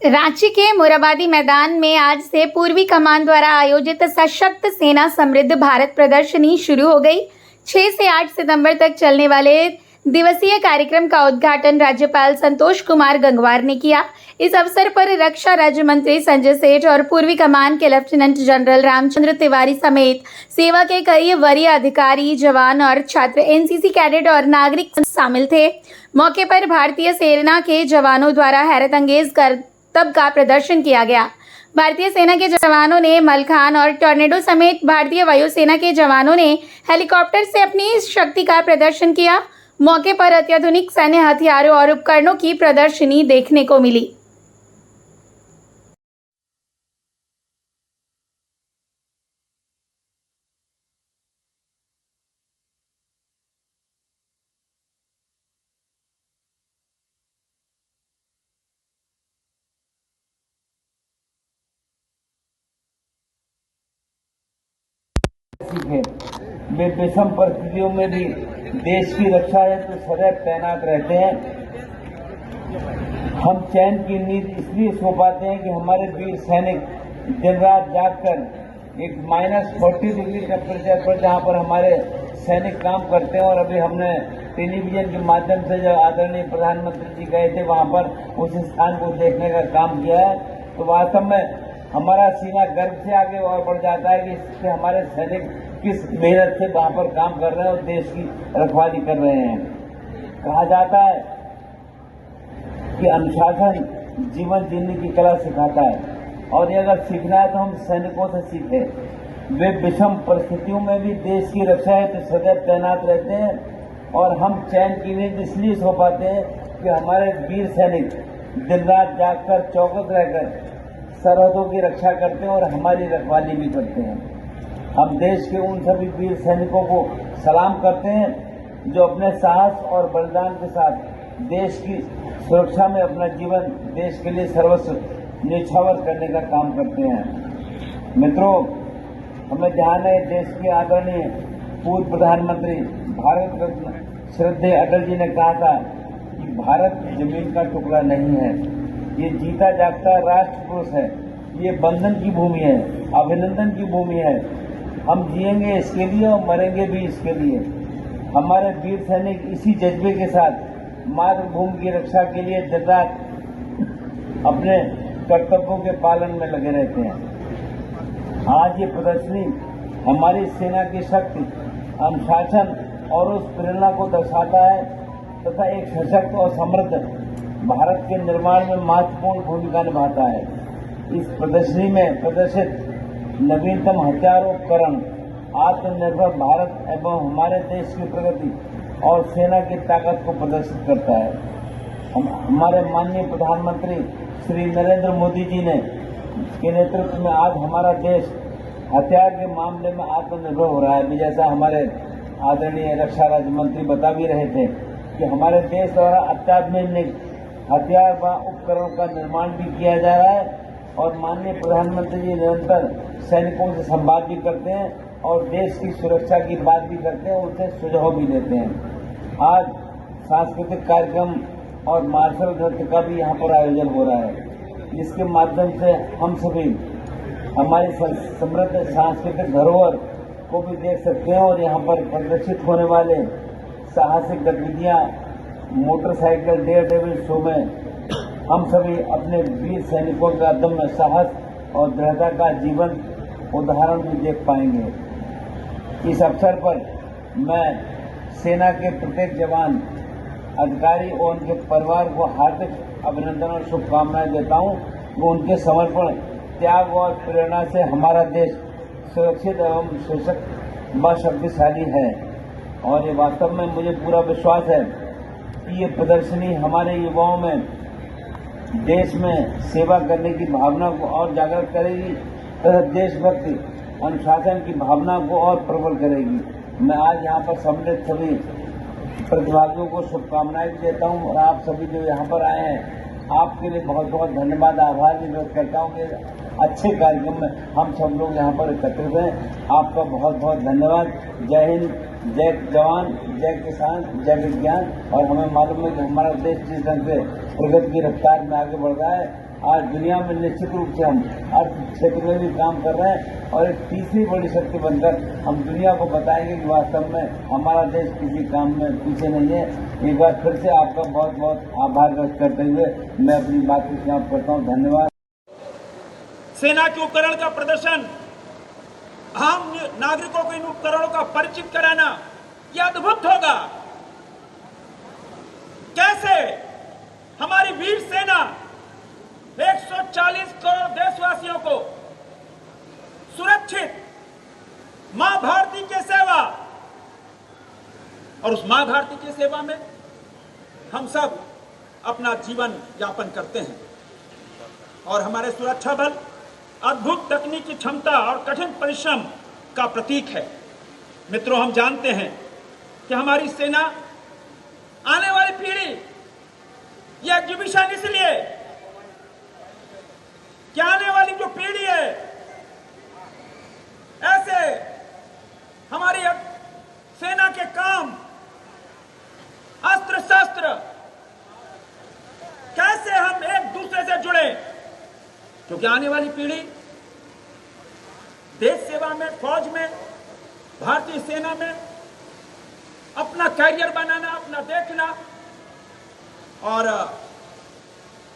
रांची के मोरहाबादी मैदान में आज से पूर्वी कमान द्वारा आयोजित सशक्त सेना समृद्ध भारत प्रदर्शनी शुरू हो गई। 6 से 8 सितंबर तक चलने वाले दिवसीय कार्यक्रम का उद्घाटन राज्यपाल संतोष कुमार गंगवार ने किया। इस अवसर पर रक्षा राज्य मंत्री संजय सेठ और पूर्वी कमान के लेफ्टिनेंट जनरल रामचंद्र तिवारी समेत सेवा के कई वरीय अधिकारी, जवान और छात्र, एनसीसी कैडेट और नागरिक शामिल थे। मौके पर भारतीय सेना के जवानों द्वारा हैरतअंगेज करतब का प्रदर्शन किया गया। भारतीय सेना के जवानों ने मलखान और टॉर्नेडो समेत भारतीय वायुसेना के जवानों ने हेलीकॉप्टर से अपनी शक्ति का प्रदर्शन किया। मौके पर अत्याधुनिक सैन्य हथियारों और उपकरणों की प्रदर्शनी देखने को मिली। सीखे वे विषम परिस्थितियों में भी देश की रक्षा हेतु सदैव तैनात रहते हैं। हम चैन की नींद इसलिए सो पाते हैं कि हमारे वीर सैनिक दिन रात जागकर एक -40 डिग्री टेम्परेचर पर जहां पर हमारे सैनिक काम करते हैं, और अभी हमने टेलीविजन के माध्यम से जब आदरणीय प्रधानमंत्री जी गए थे वहां पर उस स्थान को देखने का काम किया है, तो वास्तव में हमारा सीना गर्व से आगे और बढ़ जाता है कि इससे हमारे सैनिक किस मेहनत से वहां पर काम कर रहे हैं और देश की रखवाली कर रहे हैं। कहा जाता है कि अनुशासन जीवन जीने की कला सिखाता है, और ये अगर सीखना है तो हम सैनिकों से सीखें। वे विषम परिस्थितियों में भी देश की रक्षा है तो सदैव तैनात रहते हैं, और हम चैन की नींद इसलिए सो पाते हैं कि हमारे वीर सैनिक दिन रात जागकर चौकस रहकर सरहदों की रक्षा करते हैं और हमारी रखवाली भी करते हैं। हम देश के उन सभी वीर सैनिकों को सलाम करते हैं जो अपने साहस और बलिदान के साथ देश की सुरक्षा में अपना जीवन देश के लिए सर्वस्व न्यौछावर करने का काम करते हैं। मित्रों, हमें ध्यान है देश के आदरणीय पूर्व प्रधानमंत्री भारत रत्न श्रद्धेय अटल जी ने कहा था कि भारत जमीन का टुकड़ा नहीं है, ये जीता जागता राष्ट्र पुरुष है, ये बंधन की भूमि है, अभिनंदन की भूमि है। हम जिएंगे इसके लिए और मरेंगे भी इसके लिए। हमारे वीर सैनिक इसी जज्बे के साथ मातृभूमि की रक्षा के लिए दिन रात अपने कर्तव्यों के पालन में लगे रहते हैं। आज ये प्रदर्शनी हमारी सेना की शक्ति, अनुशासन और उस प्रेरणा को दर्शाता है तथा एक सशक्त और समृद्ध भारत के निर्माण में महत्वपूर्ण भूमिका निभाता है। इस प्रदर्शनी में प्रदर्शित नवीनतम हथियार उपकरण आत्मनिर्भर भारत एवं हमारे देश की प्रगति और सेना की ताकत को प्रदर्शित करता है। हमारे माननीय प्रधानमंत्री श्री नरेंद्र मोदी जी ने के नेतृत्व में आज हमारा देश हथियार के मामले में आत्मनिर्भर हो रहा है। जैसा हमारे आदरणीय रक्षा राज्य मंत्री बता भी रहे थे कि हमारे देश द्वारा अत्याधुनिक हथियार व उपकरणों का निर्माण भी किया जा रहा है, और माननीय प्रधानमंत्री जी निरंतर सैनिकों से संवाद भी करते हैं और देश की सुरक्षा की बात भी करते हैं, उनसे सुझाव भी देते हैं। आज सांस्कृतिक कार्यक्रम और मार्शल नृत्य का भी यहाँ पर आयोजन हो रहा है, जिसके माध्यम से हम सभी हमारी समृद्ध सांस्कृतिक धरोहर को भी देख सकते हैं, और यहाँ पर प्रदर्शित होने वाले साहसिक गतिविधियाँ मोटरसाइकिल डेयर डेविल शो में हम सभी अपने वीर सैनिकों का अदम्य साहस और दृढ़ता का जीवन उदाहरण भी देख पाएंगे। इस अवसर पर मैं सेना के प्रत्येक जवान, अधिकारी और उनके परिवार को हार्दिक अभिनंदन और शुभकामनाएं देता हूं। वो उनके समर्पण, त्याग और प्रेरणा से हमारा देश सुरक्षित एवं सशक्त व शक्तिशाली है, और ये वास्तव में मुझे पूरा विश्वास है कि ये प्रदर्शनी हमारे युवाओं में देश में सेवा करने की भावना को और जागृत करेगी तथा देशभक्ति, अनुशासन की भावना को और प्रबल करेगी। मैं आज यहाँ पर सम्मिलित सभी प्रतिभागियों को शुभकामनाएं भी देता हूँ, और आप सभी जो यहाँ पर आए हैं आपके लिए बहुत बहुत धन्यवाद, आभार भी व्यक्त करता हूँ कि अच्छे कार्यक्रम में हम सब लोग यहाँ पर एकत्रित हैं। आपका बहुत बहुत धन्यवाद। जय हिंद, जय जवान, जय किसान, जय विज्ञान। और हमें मालूम है कि हमारा देश जिस ढंग से प्रगति की रफ्तार में आगे बढ़ रहा है, आज दुनिया में निश्चित रूप से हम अर्थ क्षेत्र में भी काम कर रहे हैं और एक तीसरी बड़ी शक्ति बनकर हम दुनिया को बताएंगे कि वास्तव में हमारा देश किसी काम में पीछे नहीं है। एक बार फिर से आपका बहुत बहुत आभार व्यक्त करते हुए मैं अपनी बात को समाप्त करता हूँ। धन्यवाद। सेना के उपकरण का प्रदर्शन, आम नागरिकों को इन उपकरणों का परिचित कराना, यह अद्भुत होगा। कैसे हमारी वीर सेना 140 करोड़ देशवासियों को सुरक्षित मां भारती की सेवा, और उस मां भारती की सेवा में हम सब अपना जीवन यापन करते हैं। और हमारे सुरक्षा बल अद्भुत तकनीकी क्षमता और कठिन परिश्रम का प्रतीक है। मित्रों, हम जानते हैं कि हमारी सेना आने वाली पीढ़ी, यह एग्जीबिशन इसलिए कि आने वाली जो पीढ़ी है, ऐसे हमारी सेना के काम, अस्त्र शस्त्र, कैसे हम एक दूसरे से जुड़े, क्योंकि आने वाली पीढ़ी देश सेवा में, फौज में, भारतीय सेना में अपना कैरियर बनाना, अपना देखना। और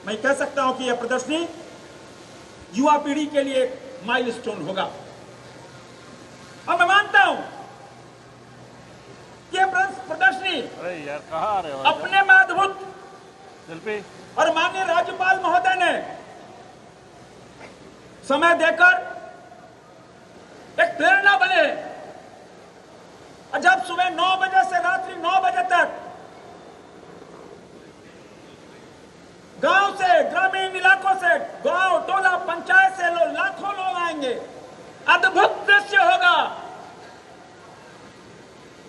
मैं कह सकता हूं कि यह प्रदर्शनी युवा पीढ़ी के लिए एक माइलस्टोन होगा। और मैं मानता हूं कि यह प्रदर्शनी अपने में अद्भुत, और माननीय राज्यपाल महोदय ने समय देकर एक प्रेरणा बने। और जब सुबह 9 बजे से रात्रि 9 बजे तक गांव से, ग्रामीण इलाकों से, गांव, टोला, पंचायत से लाखों लोग आएंगे, अद्भुत दृश्य होगा।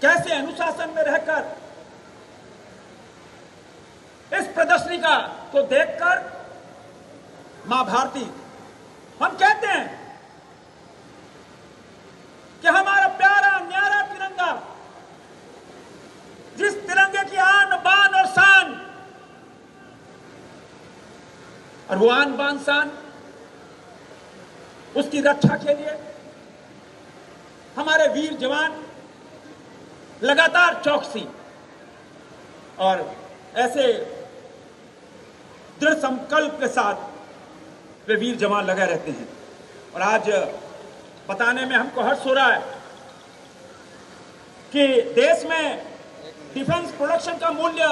कैसे अनुशासन में रहकर इस प्रदर्शनी को देखकर मां भारती, हम कहते हैं कि हमारा प्यारा न्यारा तिरंगा, जिस तिरंगे की आन बान और शान, और वो आन बान शान, उसकी रक्षा के लिए हमारे वीर जवान लगातार चौकसी और ऐसे दृढ़ संकल्प के साथ वे वीर जवान लगे रहते हैं। और आज बताने में हमको हर्ष हो रहा है कि देश में डिफेंस प्रोडक्शन का मूल्य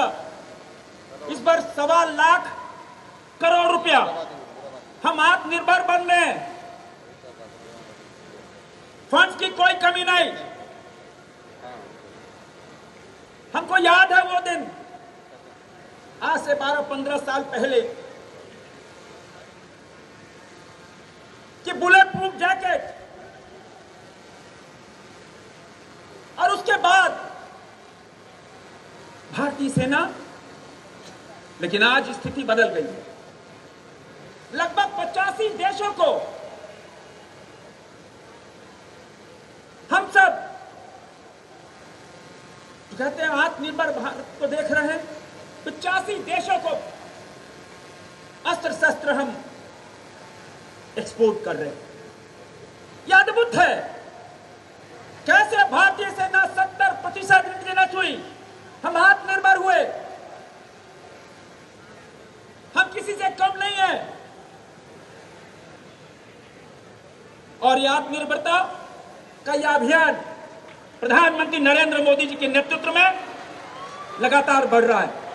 इस बार 1.25 लाख करोड़ रुपया। हम आत्मनिर्भर बन रहे हैं, फंड्स की कोई कमी नहीं। हमको याद है वो दिन, आज से 12-15 साल पहले, कि बुलेट प्रूफ जैकेट, और उसके बाद भारतीय सेना, लेकिन आज स्थिति बदल गई है। लगभग 85 देशों को हम सब कहते हैं आत्मनिर्भर भारत को देख रहे हैं। 85 देशों को अस्त्र शस्त्र हम एक्सपोर्ट कर रहे हैं। यह अद्भुत है। कैसे भारतीय सेना 70% इंटेलिजेंस हुई, हम आत्मनिर्भर हुए, हम किसी से कम नहीं है। और यह आत्मनिर्भरता का यह अभियान प्रधानमंत्री नरेंद्र मोदी जी के नेतृत्व में लगातार बढ़ रहा है।